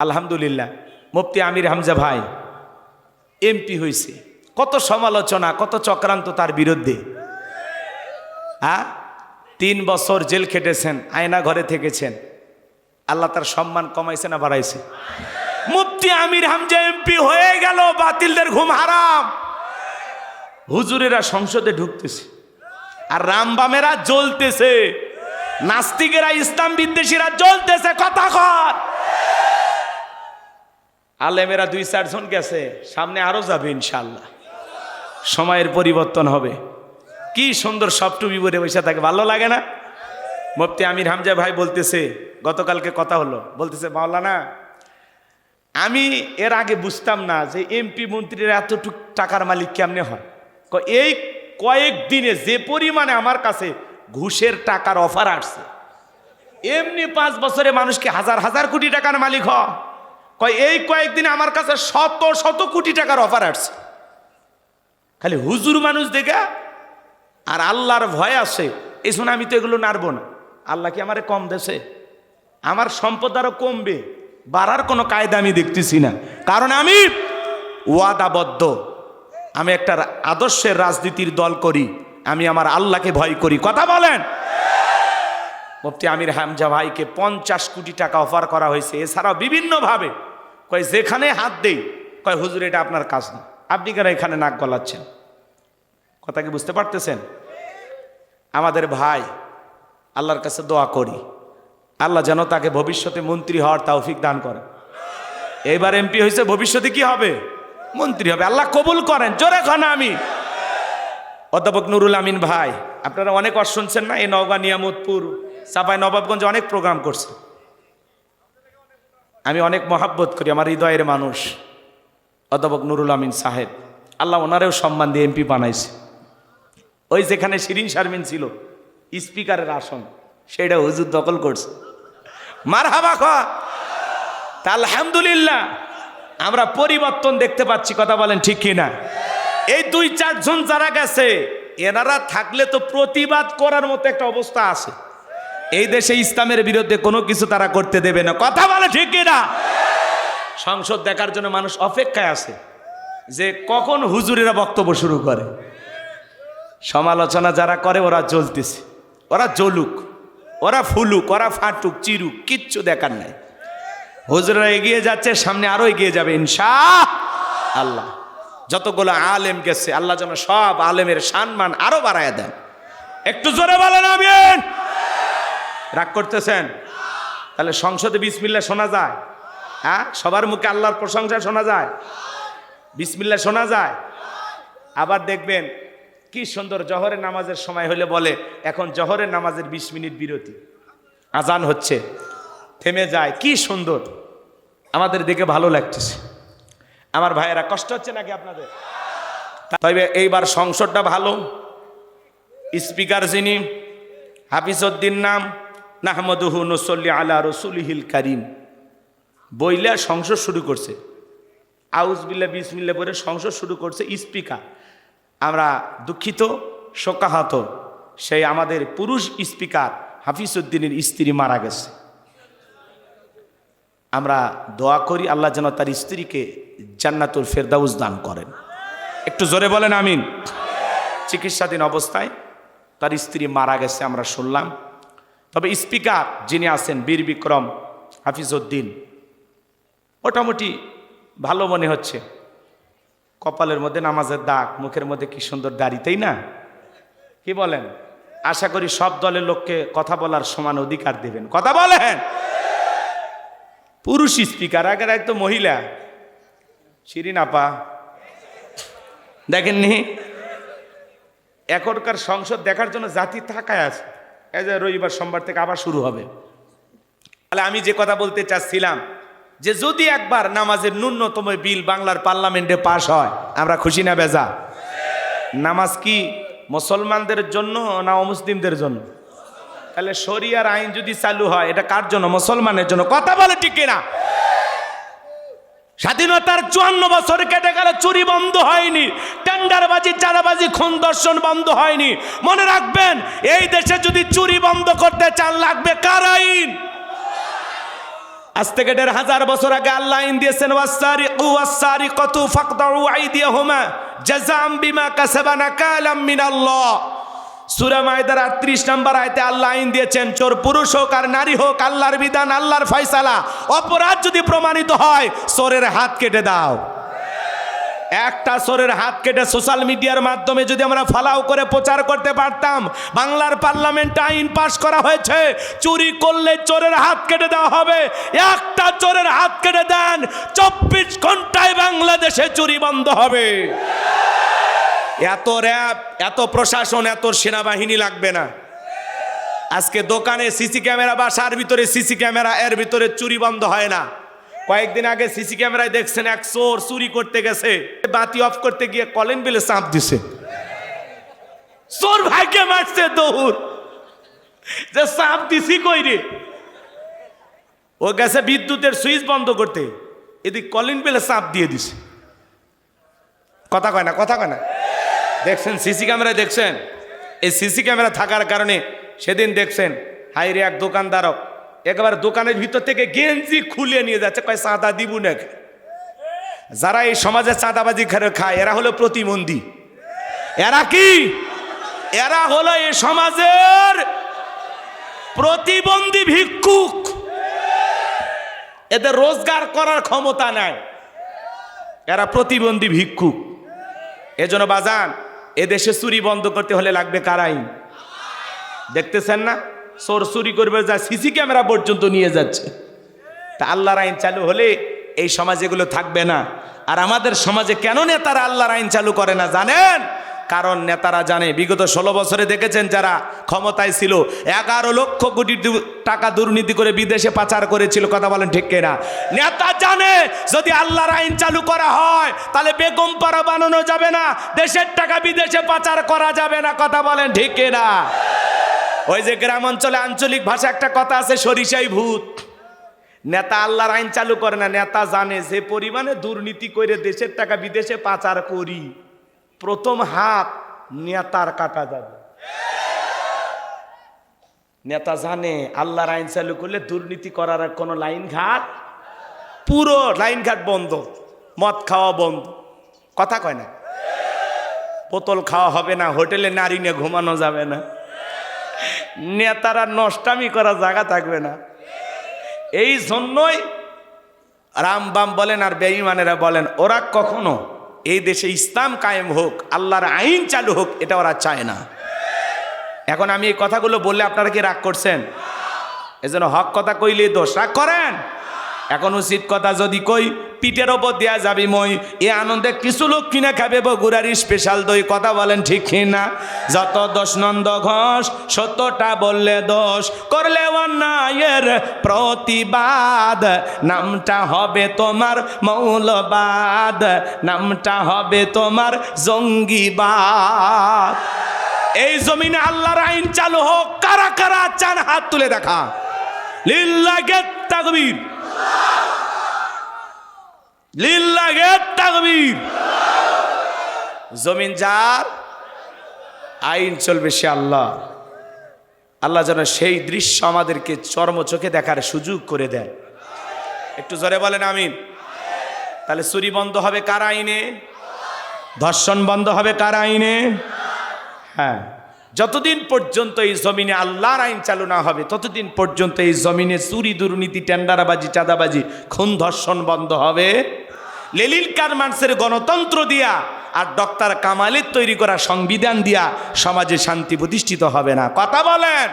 আলহামদুলিল্লাহ মুফতি আমির হামজা ভাই এমপি হয়েছে। কত সমালোচনা, কত চক্রান্ত তার বিরুদ্ধে। 3 বছর জেল খেটেছেন, আয়না ঘরে থেকেছেন। আল্লাহ তার সম্মান কমাইছে না বাড়াইছে? মুফতি আমির হামজা এমপি হয়ে গেল, বাতিলদের ঘুম হারাম। হুজুরেরা সংসদে ঢুকতেছে আর রামবামেরা জ্বলতেছে, নাস্তিকেরা ইসলাম বিদ্বেষীরা জ্বলতেছে। কথা কর। আলেমেরা 2-4 জন গেছে, সামনে আরো যাবে ইনশাআল্লাহ। সময়ের পরিবর্তন হবে। কি সুন্দর সবটু বিবরে বসে থাকে, ভালো লাগে না? মুফতি আমির হামজা ভাই বলতেছে, গতকালকে কথা হলো, বলতেছে মাওলানা আমি এর আগে বুঝতাম না যে এমপি মন্ত্রীরা এতটুক টাকার মালিক কেমনে হয়। এই কয়েক দিনে যে পরিমাণে আমার কাছে ঘুষের টাকার অফার আসছে, এমনি 5 বছরে মানুষকে হাজার হাজার কোটি টাকার মালিক হয়। এই কয়েকদিনে আমার কাছে শত শত কোটি টাকার অফার আসছে। খালি হুজুর মানুষ দেখে আর আল্লাহর ভয় আছে, এই জন্য আমি তো এগুলো নাড়বো না। আল্লাহ কি আমারে কম দেশে? আমার সম্পদ আরো কমবে, বাড়ার কোনো কায়দা আমি দেখতেছি না। কারণ আমি ওয়াদাবদ্ধ, আমি একটা আদর্শের রাজনীতির দল করি, আমি আমার আল্লাহকে ভয় করি। কথা বলেন। মুফতি আমির হামজা ভাইকে 50 কোটি টাকা অফার করা হয়েছে। এছাড়াও বিভিন্নভাবে যেখানে হাত দেই হুজুর এটা আপনার কাজ না, আপনি কেন এখানে নাক গলাচ্ছেন? কথা কি বুঝতে পারতেছেন? আমাদের ভাই, আল্লাহর কাছে দোয়া করি আল্লাহ যেন তাকে ভবিষ্যতে মন্ত্রী হওয়ার তৌফিক দান করে। এইবার এমপি হয়েছে, ভবিষ্যতে কি হবে? মন্ত্রী হবে। আল্লাহ কবুল করেন। জোরে খান আমি। অধ্যাপক নুরুল আমিন ভাই, আপনারা অনেক ওয়াজ শুনছেন না? এই নওগাঁ, নিয়ামতপুর, চাঁপাই নবাবগঞ্জে অনেক প্রোগ্রাম করছে। আমি অনেক মহাব্বত করি, আমার হৃদয়ের মানুষ অধ্যাপক নুরুল আমিন সাহেব। আল্লাহ ওনারেও সম্মান দিয়ে এমপি বানাইছে। ওই যেখানে শিরিন শারমিন ছিল স্পিকারের আসন, সেটা হুজুর দখল করছে। মারহাবা কর। তা আলহামদুলিল্লাহ আমরা পরিবর্তন দেখতে পাচ্ছি। কথা বলেন ঠিক কিনা? এই 2-4 জন যারা গেছে, এনারা থাকলে তো প্রতিবাদ করার মতো একটা অবস্থা আছে। এই দেশে ইসলামের বিরুদ্ধে কোনো কিছু তারা করতে দেবে না। কথা বলে ঠিক কিনা? সংসদ দেখার জন্য মানুষ অপেক্ষায় আছে যে কখন হুজুরেরা বক্তব্য শুরু করে। সমালোচনা যারা করে ওরা জ্বলতেছে, ওরা জ্বলুক, ওরা ফুলুক, ওরা ফাটুক, চিরুক, কিচ্ছু দেখার নাই। হুজুরেরা এগিয়ে যাচ্ছে, সামনে আরো এগিয়ে যাবে ইনশাআল্লাহ। যতগুলো আলেম গেছে, আল্লাহ যেন সব আলেমের সম্মান আরো বাড়ায় দেন। একটু জোরে বলেন আমিন। রাগ করতেছেন? তাহলে সংসদে বিসমিল্লাহ শোনা যায়? সবার মুখে আল্লাহর প্রশংসা শোনা যায়, বিসমিল্লাহ শোনা যায়। আবার দেখবেন কি সুন্দর জোহরের নামাজের সময় হলে বলে এখন জোহরের নামাজের 20 মিনিট বিরতি, আজান হচ্ছে, থেমে যায়। কি সুন্দর, আমাদের দেখে ভালো লাগতেছে। আমার ভাইয়েরা, কষ্ট হচ্ছে নাকি আপনাদের? তবে এইবার সংসদটা ভালো। স্পিকার যিনি হাফিজউদ্দিন নাম, নাহমাদুহু নুসাল্লি আলা রাসূলিহিল কারীম, বইলা সংসদ শুরু করছে। আউযুবিল্লাহ বিসমিল্লাহ বলে সংসদ শুরু করছে স্পিকার। আমরা দুঃখিত, শোকাহত, সেই আমাদের পুরুষ স্পিকার হাফিজউদ্দিনের স্ত্রী মারা গেছে। আমরা দোয়া করি আল্লাহ যেন তার স্ত্রীকে জান্নাতুল ফেরদাউস দান করেন। একটু জোরে বলেন আমিন। চিকিৎসাধীন অবস্থায় তার স্ত্রী মারা গেছে আমরা শুনলাম। তবে স্পিকার যিনি আছেন বীর বিক্রম হাফিজউদ্দিন, মোটামুটি ভালো মনে হচ্ছে। কপালের মধ্যে নামাজের দাগ, মুখের মধ্যে কি সুন্দর দাড়ি, তাই না? কি বলেন? আশা করি সব দলের লোককে কথা বলার সমান অধিকার দেবেন। কথা বলেন। পুরুষ স্পিকার, আগের একদম মহিলা শিরিন আপা, দেখেননি? এখনকার সংসদ দেখার জন্য জাতি তাকায় আছে। এই যে রবিবার সোমবার থেকে আবার শুরু হবে। তাহলে আমি যে কথা বলতে চাচ্ছিলাম যে যদি একবার নামাজের ন্যূনতম বিল বাংলার পার্লামেন্টে পাশ হয়, আমরা খুশি না বেজা? নামাজ কি মুসলমানদের জন্য না অমুসলিমদের জন্য? তাহলে শরিয়ার আইন যদি চালু হয়, এটা কার জন্য? মুসলমানের জন্য। কথা বলে ঠিক কিনা? স্বাধীনতার 54 বছর কেটে গেল, চুরি বন্ধ হয়নি, টেন্ডারবাজি, চাঁদাবাজি, খুন ধর্ষণ বন্ধ হয়নি। মনে রাখবেন, এই দেশে যদি চুরি বন্ধ করতে চান লাগবে কার আইন? আজ থেকে ১৫০০ বছর আগে আল্লাহ আইন দিয়েছেন ওয়াসসারিকু ওয়াসসারিকাতু ফাকতাউ আইদিয়াহুমা জাযাআম বিমা কাসাবা নাকালাম মিনাল্লাহ। সূরা মায়দার ৩৮ নম্বর আয়াতে আল্লাহ আইন দিয়েছেন, চোর পুরুষ হোক আর নারী হোক, আল্লাহর বিধান, আল্লাহর ফয়সালা। অপরাধ যদি প্রমাণিত হয়, চোরের হাত কেটে দাও। একটা চোরের হাত কেটে সোশ্যাল মিডিয়ার মাধ্যমে যদি আমরা ফালাও করে প্রচার করতে পারতাম, বাংলার পার্লামেন্টে আইন পাশ করা হয়েছে, চুরি করলে চোরের হাত কেটে দেওয়া হবে। একটা চোরের হাত কেটে দেন, ২৪ ঘন্টায় বাংলাদেশে চুরি বন্ধ হবে। এত র্যাব, এত প্রশাসন, এত সেনাবাহিনী লাগবে না। আজকে দোকানে সিসি ক্যামেরা, বাসার ভিতরে সিসি ক্যামেরা, এর ভিতরে চুরি বন্ধ হয় না। কয়েকদিন আগে সিসি ক্যামেরায় দেখছেন এক চোর চুরি করতে গেছে, বাতি অফ করতে গিয়ে কলিং বেলে চাপ দিছে, চোর ভাগ্যে মারছে দৌড়, যে চাপ দিছি কই রে। ও গেছে বিদ্যুতের সুইচ বন্ধ করতে, এদিক কলিং বেলে চাপ দিয়ে দিছে। কথা কয় না, কথা কয় না। দেখছেন সিসি ক্যামেরায়, দেখছেন এই সিসি ক্যামেরা থাকার কারণে সেদিন দেখছেন হাইরে এক দোকানদারক একেবারে দোকানের ভিতর থেকে গেঞ্জি খুলে নিয়ে যাচ্ছে, কয় চাঁদা দিব নাকি। যারা এই সমাজে চাঁদাবাজি খায় এরা হলো প্রতিবন্ধী। এরা কি? এরা হলো এই সমাজের প্রতিবন্ধী ভিক্ষুক। এদের রোজগার করার ক্ষমতা নাই, এরা প্রতিবন্ধী ভিক্ষুক। এজন্য বাজান, এদেশে চুরি বন্ধ করতে হলে লাগবে কার আইন? দেখতেছেন না, চোর চুরি করবে যা সিসি ক্যামেরা পর্যন্ত নিয়ে যাচ্ছে। তা আল্লাহর আইন চালু হলে এই সমাজে এগুলো থাকবে না। আর আমাদের সমাজে কেন নেতারা আল্লাহর আইন চালু করে না জানেন? কারণ নেতারা জানে, বিগত 16 বছরে দেখেছেন যারা ক্ষমতায় ছিল 11 লক্ষ কোটি টাকা দুর্নীতি করে বিদেশে পাচার করেছিল। কথা বলেন ঠিক কিনা? নেতা জানে যদি আল্লাহর আইন চালু করা হয় তাহলে বেগম পাড়া বানানো যাবে না, দেশের টাকা বিদেশে পাচার করা যাবে না। কথা বলেন ঠিক কিনা? ওই যে গ্রাম অঞ্চলে আঞ্চলিক ভাষা একটা কথা আছে, সরিষাই ভূত। নেতা আল্লাহর আইন চালু করে না, নেতা জানে যে পরিমাণে দুর্নীতি করে দেশের টাকা বিদেশে পাচার করি, প্রথম হাত নেতার কাটা যাবে। নেতা জানে আল্লাহর আইন চালু করলে দুর্নীতি করার আর কোনো লাইন ঘাট, পুরো লাইন ঘাট বন্ধ, মদ খাওয়া বন্ধ। কথা কয় না? বোতল খাওয়া হবে না, হোটেলে নারী নিয়ে ঘুমানো যাবে না, নেতারা নষ্টামি করার জায়গা থাকবে না। এই জন্যই রামবাম বলেন আর বেঈমানেরা বলেন, ওরা কখনো এই দেশে ইসলাম কায়েম হোক, আল্লাহর আইন চালু হোক, এটা ওরা চায় না। এখন আমি এই কথাগুলো বললে আপনারা কি রাগ করছেন? এজন্য হক কথা কইলে দোষ, রাগ করেন? এখন উচিত কথা যদি কই, পিঠের ওপর দেয়া যাবি মই, এ আনন্দে কিছু লোক কিনে খাবে বগুড়ার স্পেশাল দই। কথা বলেন ঠিক না? যত দোষ নন্দ ঘোষ, সত্যটা বললে দোষ, করলে অন্যায়ের প্রতিবাদ, নামটা হবে তোমার মৌলবাদ, নামটা হবে তোমার জঙ্গিবাদ। এই জমিনে আল্লাহর আইন চালু হোক। কারা কারা চান হাত তুলে দেখা? লিল্লাহি তাকবীর, লিল্লাহি তাকবীর। জমিন যার, আইন চলবে সে আল্লাহ। আল্লাহ যেন সেই দৃশ্য আমাদেরকে চর্ম চোখে দেখার সুযোগ করে দেন। একটু জোরে বলেন আমিন। তাহলে চুরি বন্ধ হবে কার আইনে? ধর্ষণ বন্ধ হবে কার আইনে? হ্যাঁ, যতদিন পর্যন্ত এই জমিনে আল্লাহর আইন চালু না হবে ততদিন পর্যন্ত এই জমিনে চুরি, দুর্নীতি, টেন্ডারবাজি, চাঁদাবাজি, খুন, ধর্ষণ বন্ধ হবে। লেলিল কারমার্সের গণতন্ত্র দিয়া আর ডক্টর কামালের তৈরি করা সংবিধান দিয়া সমাজে শান্তি প্রতিষ্ঠিত হবে না। কথা বলেন।